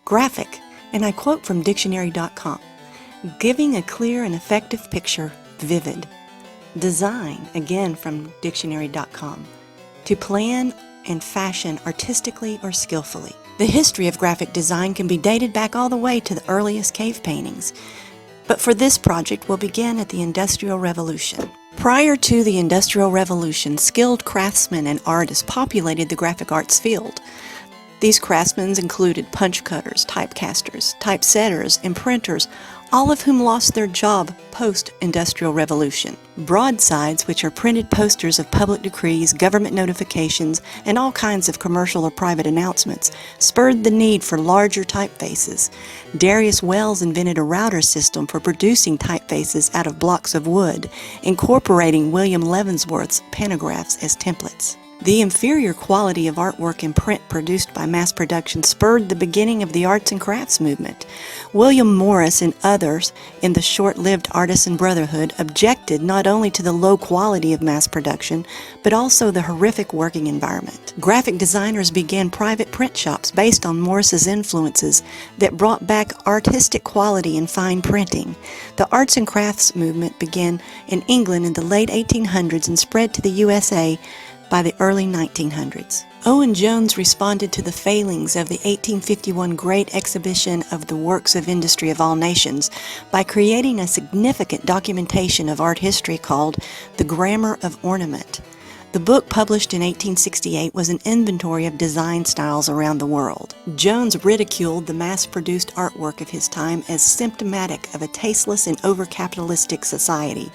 Graphic, and I quote from dictionary.com, giving a clear and effective picture, vivid. Design, again from dictionary.com, to plan and fashion artistically or skillfully. The history of graphic design can be dated back all the way to the earliest cave paintings, but for this project we'll begin at the Industrial Revolution. Prior to the Industrial Revolution, skilled craftsmen and artists populated the graphic arts field. These craftsmen included punch cutters, typecasters, typesetters, and printers, all of whom lost their job post-Industrial Revolution. Broadsides, which are printed posters of public decrees, government notifications, and all kinds of commercial or private announcements, spurred the need for larger typefaces. Darius Wells invented a router system for producing typefaces out of blocks of wood, incorporating William Leavenworth's pantographs as templates. The inferior quality of artwork in print produced by mass production spurred the beginning of the arts and crafts movement. William Morris and others in the short-lived Artisan Brotherhood objected not only to the low quality of mass production, but also the horrific working environment. Graphic designers began private print shops based on Morris's influences that brought back artistic quality in fine printing. The arts and crafts movement began in England in the late 1800s and spread to the USA by the early 1900s. Owen Jones responded to the failings of the 1851 Great Exhibition of the Works of Industry of All Nations by creating a significant documentation of art history called The Grammar of Ornament. The book, published in 1868, was an inventory of design styles around the world. Jones ridiculed the mass-produced artwork of his time as symptomatic of a tasteless and over-capitalistic society.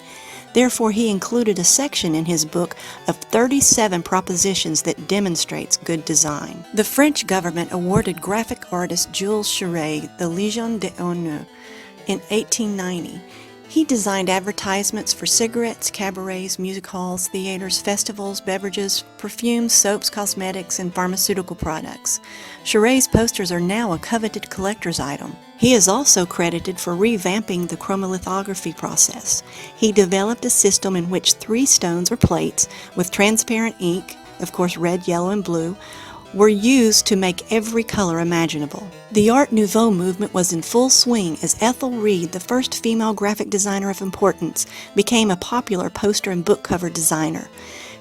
Therefore, he included a section in his book of 37 propositions that demonstrates good design. The French government awarded graphic artist Jules Cheret the Légion d'honneur in 1890. He designed advertisements for cigarettes, cabarets, music halls, theaters, festivals, beverages, perfumes, soaps, cosmetics, and pharmaceutical products. Cheret's posters are now a coveted collector's item. He is also credited for revamping the chromolithography process. He developed a system in which 3 stones or plates with transparent ink, of course red, yellow, and blue, were used to make every color imaginable. The Art Nouveau movement was in full swing as Ethel Reed, the first female graphic designer of importance, became a popular poster and book cover designer.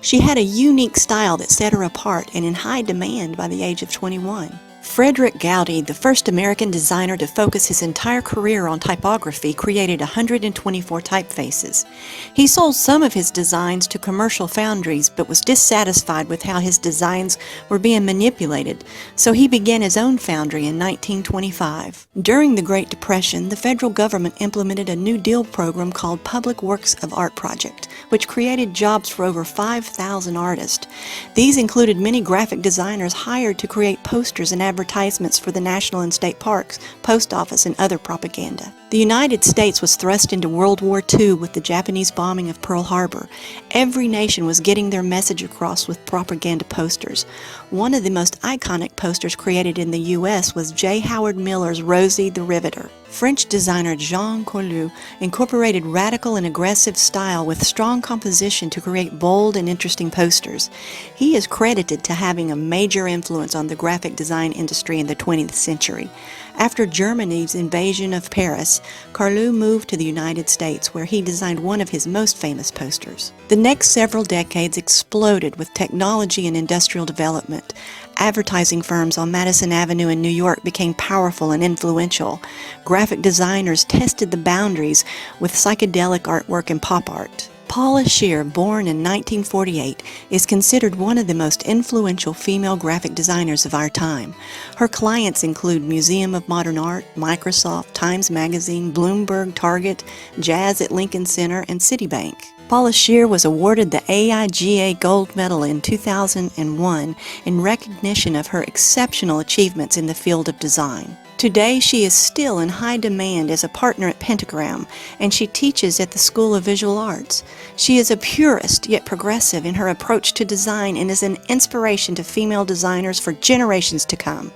She had a unique style that set her apart and in high demand by the age of 21. Frederick Goudy, the first American designer to focus his entire career on typography, created 124 typefaces. He sold some of his designs to commercial foundries, but was dissatisfied with how his designs were being manipulated, so he began his own foundry in 1925. During the Great Depression, the federal government implemented a New Deal program called Public Works of Art Project, which created jobs for over 5,000 artists. These included many graphic designers hired to create posters and advertisements for the national and state parks, post office, and other propaganda. The United States was thrust into World War II with the Japanese bombing of Pearl Harbor. Every nation was getting their message across with propaganda posters. One of the most iconic posters created in the U.S. was J. Howard Miller's Rosie the Riveter. French designer Jean Coutu incorporated radical and aggressive style with strong composition to create bold and interesting posters. He is credited to having a major influence on the graphic design industry in the 20th century. After Germany's invasion of Paris, Coutu moved to the United States, where he designed one of his most famous posters. The next several decades exploded with technology and industrial development. Advertising firms on Madison Avenue in New York became powerful and influential. Graphic designers tested the boundaries with psychedelic artwork and pop art. Paula Scher, born in 1948, is considered one of the most influential female graphic designers of our time. Her clients include Museum of Modern Art, Microsoft, Times Magazine, Bloomberg, Target, Jazz at Lincoln Center, and Citibank. Paula Scher was awarded the AIGA Gold Medal in 2001 in recognition of her exceptional achievements in the field of design. Today, she is still in high demand as a partner at Pentagram, and she teaches at the School of Visual Arts. She is a purist yet progressive in her approach to design and is an inspiration to female designers for generations to come.